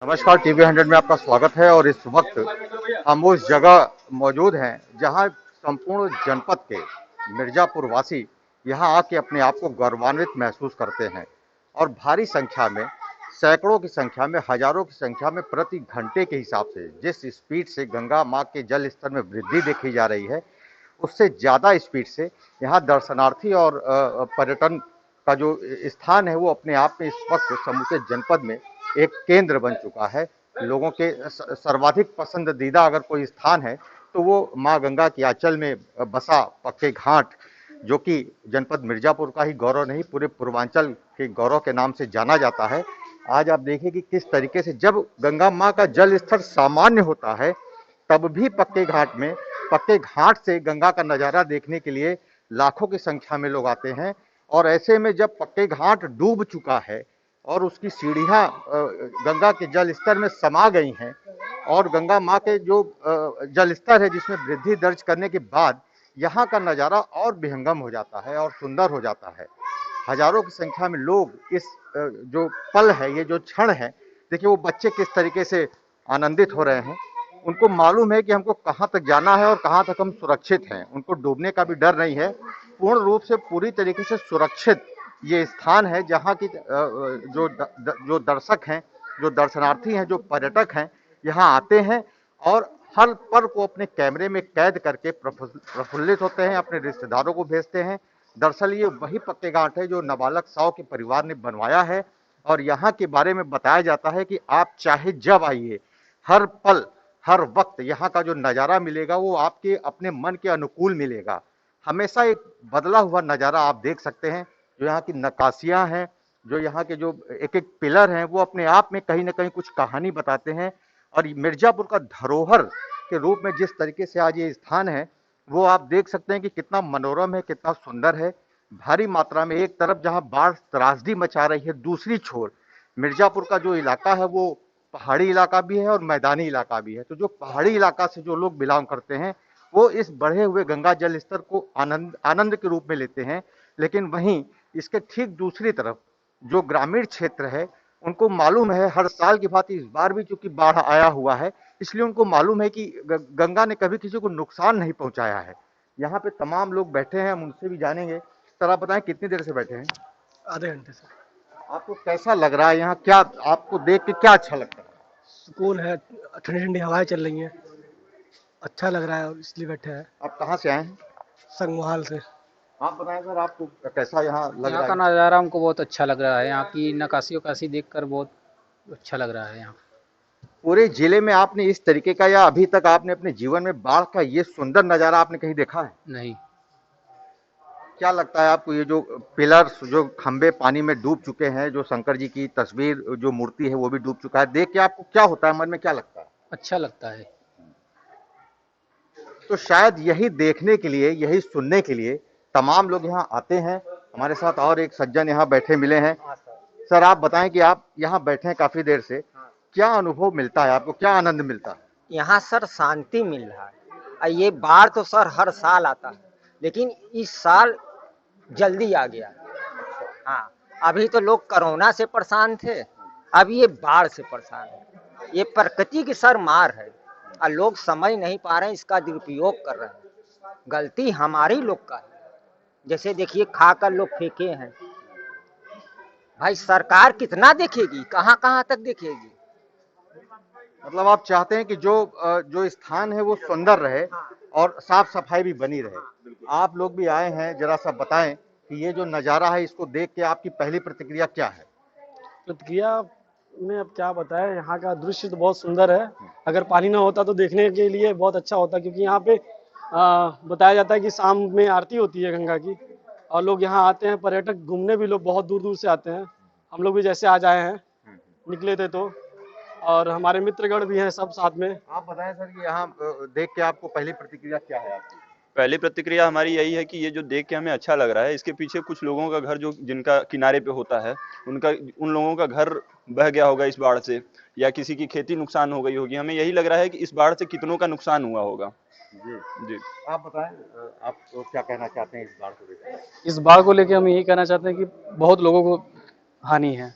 नमस्कार, टीवी 100 में आपका स्वागत है। और इस वक्त हम उस जगह मौजूद हैं जहां संपूर्ण जनपद के मिर्जापुर वासी यहां आके अपने आप को गौरवान्वित महसूस करते हैं और भारी संख्या में, सैकड़ों की संख्या में, हजारों की संख्या में प्रति घंटे के हिसाब से जिस स्पीड से गंगा मां के जल स्तर में वृद्धि देखी जा रही है, उससे ज़्यादा स्पीड से यहाँ दर्शनार्थी और पर्यटन का जो स्थान है वो अपने आप में इस वक्त समूचे जनपद में एक केंद्र बन चुका है। लोगों के सर्वाधिक पसंदीदा अगर कोई स्थान है तो वो माँ गंगा की आंचल में बसा पक्के घाट, जो कि जनपद मिर्जापुर का ही गौरव नहीं, पूरे पूर्वांचल के गौरव के नाम से जाना जाता है। आज आप देखिए कि किस तरीके से जब गंगा माँ का जल स्तर सामान्य होता है तब भी पक्के घाट से गंगा का नज़ारा देखने के लिए लाखों की संख्या में लोग आते हैं। और ऐसे में जब पक्के घाट डूब चुका है और उसकी सीढ़ियाँ गंगा के जल स्तर में समा गई हैं और गंगा माँ के जो जल स्तर है जिसमें वृद्धि दर्ज करने के बाद यहाँ का नज़ारा और विहंगम हो जाता है और सुंदर हो जाता है। हजारों की संख्या में लोग इस जो पल है, ये जो क्षण है, देखिए वो बच्चे किस तरीके से आनंदित हो रहे हैं। उनको मालूम है कि हमको कहाँ तक जाना है और कहाँ तक हम सुरक्षित हैं। उनको डूबने का भी डर नहीं है। पूर्ण रूप से, पूरी तरीके से सुरक्षित ये स्थान है जहाँ की जो दर्शक हैं, जो दर्शनार्थी हैं, जो पर्यटक हैं, यहाँ आते हैं और हर पल को अपने कैमरे में कैद करके प्रफुल्लित होते हैं, अपने रिश्तेदारों को भेजते हैं। दरअसल ये वही पक्के घाट है जो नाबालक साव के परिवार ने बनवाया है और यहाँ के बारे में बताया जाता है कि आप चाहे जब आइए, हर पल, हर वक्त यहाँ का जो नज़ारा मिलेगा वो आपके अपने मन के अनुकूल मिलेगा। हमेशा एक बदला हुआ नज़ारा आप देख सकते हैं। जो यहाँ की नक्काशियाँ हैं, जो यहाँ के जो एक-एक पिलर हैं, वो अपने आप में कहीं न कहीं कुछ कहानी बताते हैं। और मिर्ज़ापुर का धरोहर के रूप में जिस तरीके से आज ये स्थान है, वो आप देख सकते हैं कि कितना मनोरम है, कितना सुंदर है। भारी मात्रा में एक तरफ जहाँ बाढ़ त्रासदी मचा रही है, दूसरी छोर मिर्ज़ापुर का जो इलाका है वो पहाड़ी इलाका भी है और मैदानी इलाका भी है। तो जो पहाड़ी इलाका से जो लोग बिलॉन्ग करते हैं, वो इस बढ़े हुए गंगा जल स्तर को आनंद आनंद के रूप में लेते हैं। लेकिन वहीं इसके ठीक दूसरी तरफ जो ग्रामीण क्षेत्र है, उनको मालूम है हर साल की भांति इस बार भी चूंकि बाढ़ आया हुआ है, इसलिए उनको मालूम है कि गंगा ने कभी किसी को नुकसान नहीं पहुंचाया है। यहाँ पे तमाम लोग बैठे हैं, हम उनसे भी जानेंगे। सर आप बताएं कितनी देर से बैठे हैं? आधे घंटे से। आपको कैसा लग रहा है यहाँ? क्या आपको देख के क्या अच्छा लगता है? सुकून है, ठंडी ठंडी हवाएं चल रही हैं, अच्छा लग रहा है और इसलिए बैठे हैं। आप कहाँ से आए हैं? संगमोहाल से। आप बताएं सर, आपको कैसा यहाँ लग यहाँ रहा का है? नज़ारा हमको बहुत अच्छा लग रहा है। यहाँ की नक्काशी वक्काशी देखकर बहुत अच्छा लग रहा है यहाँ। पूरे जिले में आपने इस तरीके का, या अभी तक आपने अपने जीवन में बाढ़ का ये सुंदर नजारा आपने कहीं देखा है? नहीं, क्या लगता है आपको, ये जो पिलर्स, जो खंबे पानी में डूब चुके हैं, जो शंकर जी की तस्वीर, जो मूर्ति है वो भी डूब चुका है, देख के आपको क्या होता है, मन में क्या लगता है? अच्छा लगता है। तो शायद यही देखने के लिए, यही सुनने के लिए तमाम लोग यहाँ आते हैं। हमारे साथ और एक सज्जन यहाँ बैठे मिले हैं। सर आप बताएं कि आप यहाँ बैठे हैं काफी देर से, क्या अनुभव मिलता है आपको, क्या आनंद मिलता है? यहाँ सर शांति मिल रहा है। ये बाढ़ तो सर हर साल आता है, लेकिन इस साल जल्दी आ गया। हाँ, अभी तो लोग कोरोना से परेशान थे, अब ये बाढ़ से परेशान है। ये प्रकृति की सर मार है और लोग समझ नहीं पा रहे हैं, इसका दुरुपयोग कर रहे हैं। गलती हमारी लोग का है। जैसे देखिए खाकर लोग फेंके हैं। भाई सरकार कितना देखेगी, कहाँ कहाँ तक देखेगी? मतलब आप चाहते हैं कि जो स्थान है वो सुंदर रहे और साफ सफाई भी बनी रहे। आप लोग भी आए हैं, जरा सा बताएं कि ये जो नज़ारा है इसको देख के आपकी पहली प्रतिक्रिया क्या है? प्रतिक्रिया में अब क्या बताएं, यहाँ का दृश्य तो बहुत सुंदर है। अगर पानी ना होता तो देखने के लिए बहुत अच्छा होता, क्योंकि यहाँ पे बताया जाता है कि शाम में आरती होती है गंगा की और लोग यहाँ आते हैं। पर्यटक घूमने भी लोग बहुत दूर दूर से आते हैं। हम लोग भी जैसे आज आए हैं, निकले थे तो, और हमारे मित्रगण भी हैं सब साथ में। आप बताएं सर कि यहाँ देख के आपको पहली प्रतिक्रिया क्या है आपकी? पहली प्रतिक्रिया हमारी यही है कि ये जो देख के हमें अच्छा लग रहा है, इसके पीछे कुछ लोगों का घर जो जिनका किनारे पे होता है, उन लोगों का घर बह गया होगा इस बाढ़ से, या किसी की खेती नुकसान हो गई होगी। हमें यही लग रहा है कि इस बाढ़ से कितनों का नुकसान हुआ होगा। जी जी, आप बताएं, आप तो क्या कहना चाहते हैं इस बाढ़ को लेकर? इस बाढ़ को लेकर हम यही कहना चाहते हैं कि बहुत लोगों को हानि है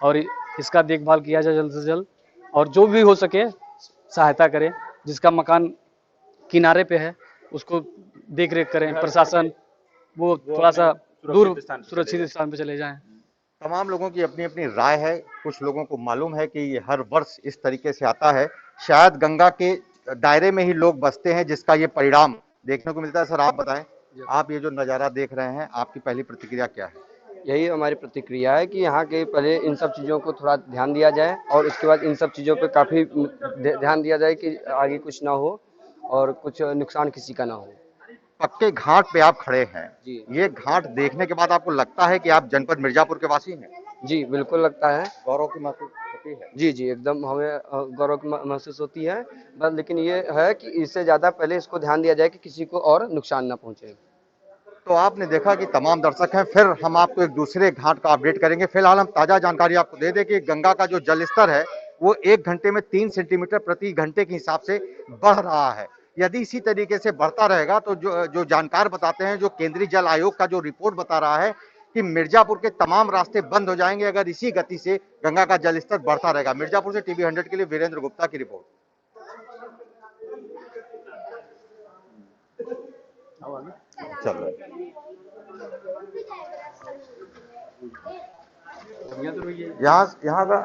और इसका देखभाल किया जाए जल्द से जल्द, और जो भी हो सके सहायता करें। जिसका मकान किनारे पे है उसको देख रेख करें, प्रशासन वो थोड़ा सा दूर सुरक्षित स्थान पे चले जाएं। तमाम लोगों की अपनी अपनी राय है। कुछ लोगों को मालूम है कि ये हर वर्ष इस तरीके से आता है, शायद गंगा के दायरे में ही लोग बसते हैं, जिसका ये परिणाम देखने को मिलता है। सर आप बताएं, आप ये जो नज़ारा देख रहे हैं, आपकी पहली प्रतिक्रिया क्या है? यही हमारी प्रतिक्रिया है कि यहाँ के पहले इन सब चीज़ों को थोड़ा ध्यान दिया जाए और उसके बाद इन सब चीज़ों पे काफ़ी ध्यान दिया जाए कि आगे कुछ ना हो और कुछ नुकसान किसी का ना हो। पक्के घाट पे आप खड़े हैं, जी ये घाट देखने के बाद आपको लगता है कि आप जनपद मिर्जापुर के वासी हैं? जी बिल्कुल लगता है। गौरव की महसूस होती है? जी जी एकदम हमें गौरव की महसूस होती है। बस लेकिन ये है कि इससे ज़्यादा पहले इसको ध्यान दिया जाए कि किसी को और नुकसान ना पहुँचे। तो आपने देखा कि तमाम दर्शक हैं, फिर हम आपको एक दूसरे घाट का अपडेट करेंगे। फिलहाल हम ताजा जानकारी आपको दे दें कि गंगा का जो जल स्तर है वो 1 घंटे में 3 सेंटीमीटर प्रति घंटे के हिसाब से बढ़ रहा है। यदि इसी तरीके से बढ़ता रहेगा तो जो जानकार बताते हैं, जो केंद्रीय जल आयोग का जो रिपोर्ट बता रहा है कि मिर्जापुर के तमाम रास्ते बंद हो जाएंगे अगर इसी गति से गंगा का जल स्तर बढ़ता रहेगा। मिर्जापुर से टीवी 100 के लिए वीरेंद्र गुप्ता की रिपोर्ट। चल रहा है यहाँ का